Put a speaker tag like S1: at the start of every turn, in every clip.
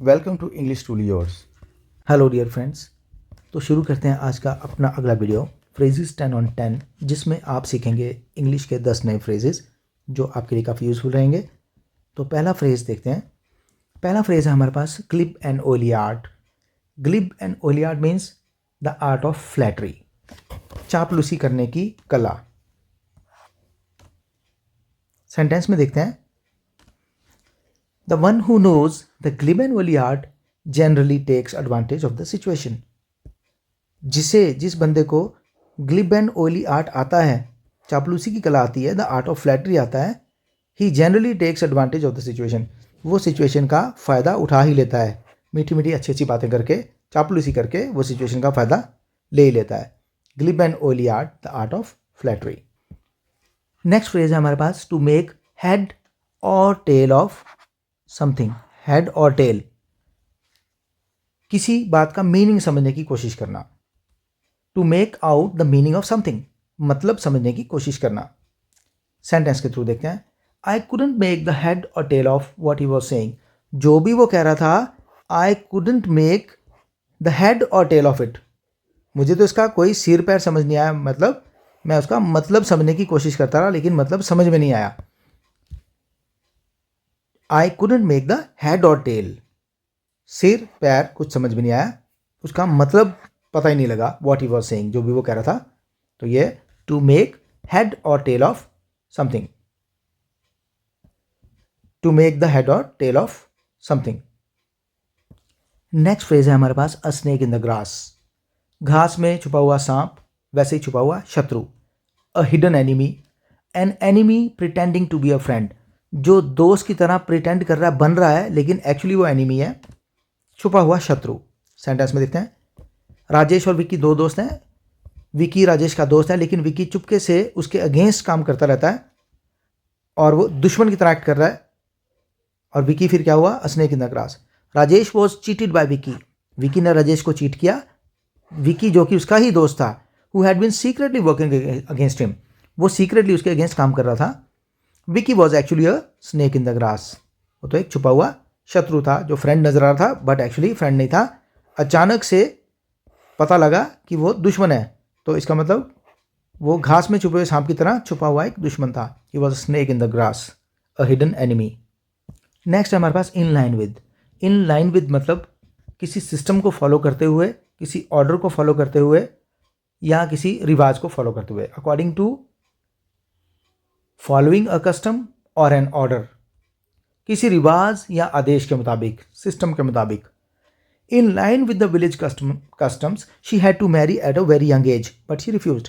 S1: Welcome to English tool yours. Hello dear friends. तो शुरू करते हैं आज का अपना अगला वीडियो फ्रेजेस 10 on 10, जिसमें आप सीखेंगे इंग्लिश के 10 नए फ्रेजेस जो आपके लिए काफ़ी यूज़फुल रहेंगे। तो पहला फ्रेज़ देखते हैं। पहला फ्रेज़ है हमारे पास glib and oily art. Glib and oily art means the art of flattery, चापलूसी करने की कला। सेंटेंस में देखते हैं, The one who knows the glib and woolly art generally takes advantage of the situation. जिस बंदे को ग्लिब एंड ओली आर्ट आता है, चापलूसी की कला आती है, द आर्ट ऑफ फ्लैटरी आता है, he generally takes advantage of the situation, वो सिचुएशन का फ़ायदा उठा ही लेता है। मीठी मीठी अच्छी अच्छी बातें करके, चापलूसी करके वो सिचुएशन का फ़ायदा ले ही लेता है। Glib and oily art, the art of flattery. Next phrase है हमारे पास, to make head or tail of something. Head or tail, किसी बात का मीनिंग समझने की कोशिश करना। To make out the meaning of something, मतलब समझने की कोशिश करना। सेंटेंस के थ्रू देखते हैं। I couldn't make the head or tail of what he was saying. जो भी वो कह रहा था, I couldn't make the head or tail of it, मुझे तो इसका कोई सिर पैर समझ नहीं आया, मतलब मैं उसका मतलब समझने की कोशिश करता रहा लेकिन मतलब समझ में नहीं आया। आई couldn't make the head or tell, सिर पैर कुछ समझ में नहीं आया, उसका मतलब पता ही नहीं लगा। वॉट ही वॉज सेइंग, जो भी वो कह रहा था। तो ये to make head or tail of something, to make the head or tail of something. Next phrase है हमारे पास, a snake in the grass. घास में छुपा हुआ सांप, वैसे ही छुपा हुआ शत्रु। A hidden enemy, an enemy pretending to be a friend, जो दोस्त की तरह प्रिटेंड कर रहा है, बन रहा है, लेकिन एक्चुअली वो एनिमी है, छुपा हुआ शत्रु। सेंटेंस में देखते हैं। राजेश और विक्की दो दोस्त हैं। विक्की राजेश का दोस्त है, लेकिन विक्की चुपके से उसके अगेंस्ट काम करता रहता है और वो दुश्मन की तरह एक्ट कर रहा है। और विक्की फिर क्या हुआ, a snake in the grass. Rajesh was cheated by Vicky, Vicky ने राजेश को चीट किया। विक्की जो कि उसका ही दोस्त था, who had been secretly working against him, वो सीक्रेटली उसके अगेंस्ट काम कर रहा था। Vicky was actually a snake in the grass, वो तो एक छुपा हुआ शत्रु था जो फ्रेंड नजर आ रहा था, बट एक्चुअली फ्रेंड नहीं था। अचानक से पता लगा कि वो दुश्मन है, तो इसका मतलब वो घास में छुपे हुए सांप की तरह छुपा हुआ एक दुश्मन था। He was a snake in the grass, a hidden enemy. Next है हमारे पास in line with. In line with मतलब किसी सिस्टम को फॉलो करते हुए, किसी ऑर्डर को फॉलो करते हुए, या किसी रिवाज को फॉलो करते हुए। According to, following a custom or an order, किसी रिवाज या आदेश के मुताबिक, सिस्टम के मुताबिक। In line with the village customs, she had to marry at a very young age, but she refused.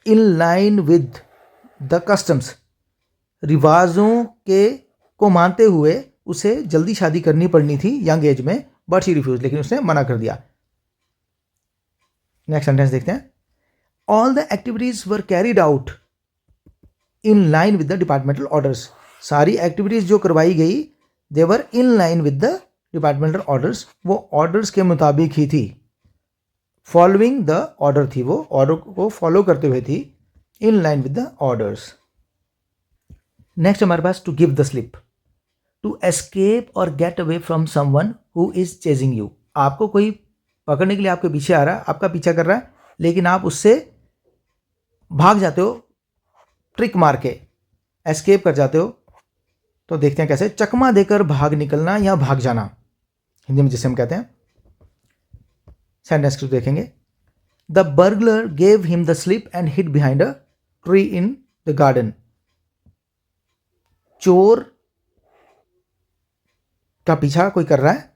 S1: In line with the customs, रिवाजों के को मानते हुए उसे जल्दी शादी करनी पड़नी थी यंग एज में, बट शी रिफ्यूज, लेकिन उसने मना कर दिया। नेक्स्ट सेंटेंस देखते हैं। All the activities were carried out in line with the departmental orders. सारी एक्टिविटीज जो करवाई गई, they were in line with the departmental orders, वो ऑर्डर्स के मुताबिक ही थी। फॉलोइंग द ऑर्डर थी, वो ऑर्डर को फॉलो करते हुए थी। In line with the orders. Next हमारे पास, to give the slip. To escape or get away from someone who is chasing you. आपको कोई पकड़ने के लिए आपके पीछे आ रहा है, आपका पीछा कर रहा है, लेकिन आप उससे भाग जाते हो, ट्रिक मार के एस्केप कर जाते हो। तो देखते हैं कैसे। चकमा देकर भाग निकलना या भाग जाना, हिंदी में जिसे हम कहते हैं। सेंटेंस को देखेंगे। The burglar gave him the slip and hid behind a tree in the garden. चोर का पीछा कोई कर रहा है,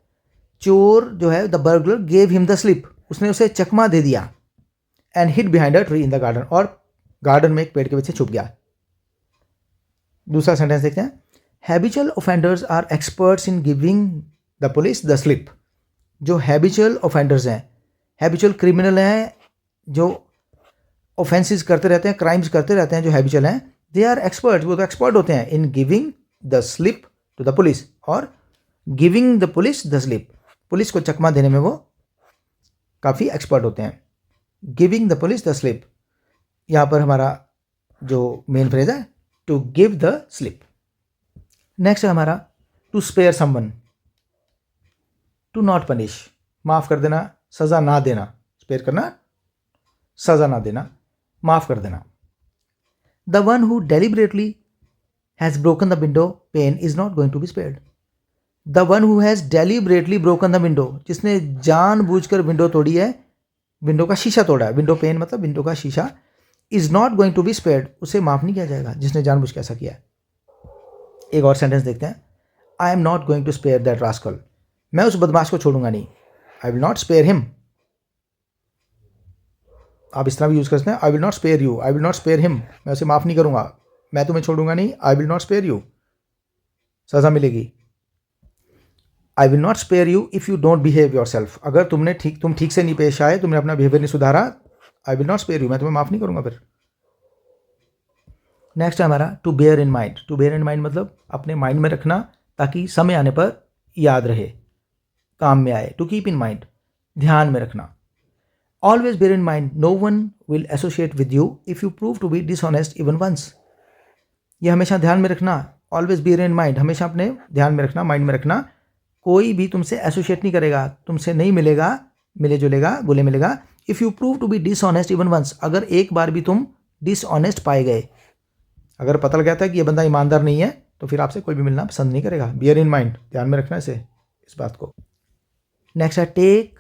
S1: चोर जो है, the burglar gave him the slip, उसने उसे चकमा दे दिया। And hid behind a tree in the garden, और गार्डन में एक पेड़ के पीछे छुप गया। दूसरा सेंटेंस देखते हैं। Habitual offenders are experts in giving the police the slip. जो हैबिचुअल ऑफेंडर्स हैं, हैबिचुअल क्रिमिनल हैं, जो ऑफेंसेस करते रहते हैं, क्राइम्स करते रहते हैं, जो हैबिचुअल हैं, दे आर एक्सपर्ट्स, वो तो एक्सपर्ट होते हैं in giving the slip to the police, और giving the police the slip, police को चकमा देने में वो काफ़ी एक्सपर्ट होते हैं। Giving the police the slip, यहाँ पर हमारा जो मेन फ्रेज है, to give the slip. Next है हमारा, to spare someone. To not punish, माफ़ कर देना, सज़ा ना देना, स्पेयर करना, सज़ा ना देना, माफ़ कर देना। The one who deliberately has broken the window pane is not going to be spared. The one who has deliberately broken the window, जिसने जानबूझकर विंडो तोड़ी है, विंडो का शीशा तोड़ा है, विंडो पेन मतलब विंडो का शीशा, is not going to be spared, उसे माफ़ नहीं किया जाएगा जिसने जानबूझ के ऐसा किया है। एक और सेंटेंस देखते हैं, I am not going to spare that rascal, मैं उस बदमाश को छोड़ूंगा नहीं, I will not spare him. आप इस तरह भी यूज़ कर सकते हैं, I will not spare you, I will not spare him, मैं उसे माफ़ नहीं करूंगा, मैं तुम्हें छोड़ूंगा नहीं, I will not spare you, सज़ा मिलेगी। I will not spare you if you don't behave yourself, अगर तुम ठीक से नहीं पेश आए, तुमने अपना बिहेवियर नहीं सुधारा, I will not spare you, मैं तुम्हें माफ़ नहीं करूंगा फिर। नेक्स्ट है हमारा to bear in mind. To bear in mind मतलब अपने माइंड में रखना ताकि समय आने पर याद रहे, काम में आए। टू कीप इन माइंड, ध्यान में रखना। Always bear in mind no one will associate with you if you prove to be dishonest even once. ये हमेशा ध्यान में रखना, ऑलवेज बेयर इन माइंड, हमेशा अपने ध्यान में रखना, माइंड में रखना, कोई भी तुमसे एसोसिएट नहीं करेगा, तुमसे नहीं मिलेगा, मिले जुलेगा, गुले मिलेगा, if you prove to be dishonest even once, अगर एक बार भी तुम डिसऑनेस्ट पाए गए, अगर पता लग गया था कि ये बंदा ईमानदार नहीं है, तो फिर आपसे कोई भी मिलना पसंद नहीं करेगा। बियर इन माइंड, ध्यान में रखना इसे, इस बात को। नेक्स्ट है take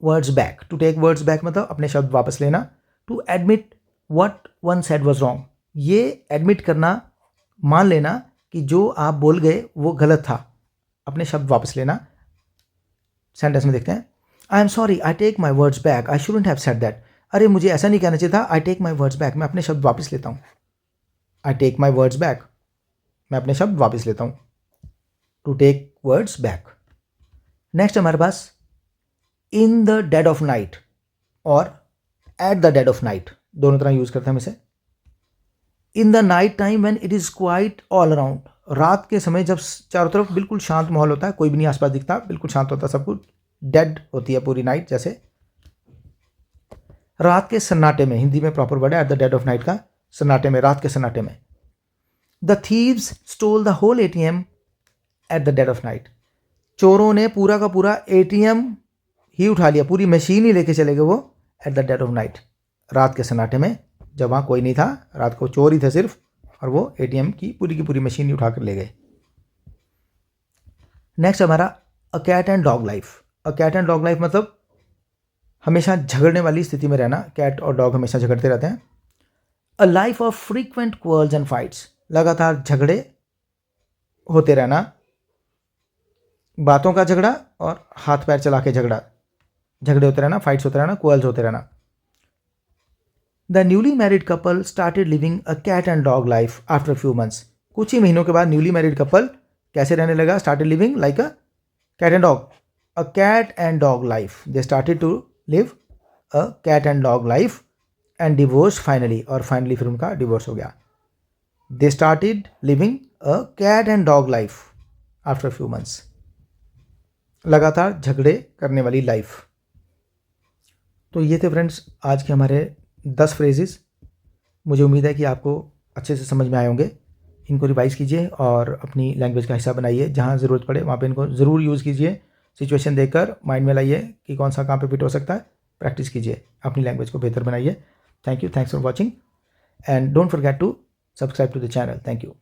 S1: words back. To take words back मतलब अपने शब्द वापस लेना। To admit what one said was wrong, ये एडमिट करना, मान लेना कि जो आप बोल गए वो गलत था, अपने शब्द वापस लेना। सेंटेंस में देखते हैं, I am sorry, I take my words back, I shouldn't have said that. अरे मुझे ऐसा नहीं कहना चाहिए था, I take my words back, मैं अपने शब्द वापस लेता हूँ। I take my words back, मैं अपने शब्द वापस लेता हूँ। To take words back. Next हमारे पास in the dead of night or at the dead of night, दोनों तरह यूज करते हैं हम इसे। In the night time when it is quite all around, रात के समय जब चारों तरफ बिल्कुल शांत माहौल होता है, कोई भी नहीं आसपास दिखता, बिल्कुल शांत होता है सब कुछ, डेड होती है पूरी नाइट जैसे। रात के सन्नाटे में, हिंदी में प्रॉपर वर्ड है at the dead of night का, सन्नाटे में, रात के सन्नाटे में। The thieves stole the whole ATM at the dead of night, चोरों ने पूरा का पूरा एटीएम ही उठा लिया, पूरी मशीन ही लेके चले गए वो eight the dead of night, रात के सन्नाटे में, जब वहाँ कोई नहीं था, रात को चोर ही थे सिर्फ, और वो एटीएम की पूरी मशीन ही उठा कर ले गए। नेक्स्ट हमारा a cat and dog life. A cat and dog life मतलब हमेशा झगड़ने वाली स्थिति में रहना, कैट और डॉग हमेशा झगड़ते रहते हैं। A life of frequent quarrels and fights, लगातार झगड़े होते रहना, बातों का झगड़ा और हाथ पैर चला के झगड़ा, झगड़े होते रहना, फाइट्स होते रहना, क्वर्ल्स होते रहना। The newly married couple started living a cat and dog life after few months, कुछ ही महीनों के बाद न्यूली मैरिड कपल कैसे रहने लगा, started living like a cat and dog, a cat and dog life, they started to live a cat and dog life and divorce finally, और finally फिर उनका डिवोर्स हो गया। They started living a cat and dog life after few months, लगातार झगड़े करने वाली life. तो ये थे फ्रेंड्स आज के हमारे 10 फ्रेजेस। मुझे उम्मीद है कि आपको अच्छे से समझ में आए होंगे। इनको रिवाइज़ कीजिए और अपनी लैंग्वेज का हिस्सा बनाइए, जहाँ ज़रूरत पड़े वहाँ पे इनको ज़रूर यूज़ कीजिए, सिचुएशन देखकर माइंड में लाइए कि कौन सा कहाँ पे फिट हो सकता है, प्रैक्टिस कीजिए, अपनी लैंग्वेज को बेहतर बनाइए। Thank you, thanks for watching and don't forget to subscribe to the channel. Thank you.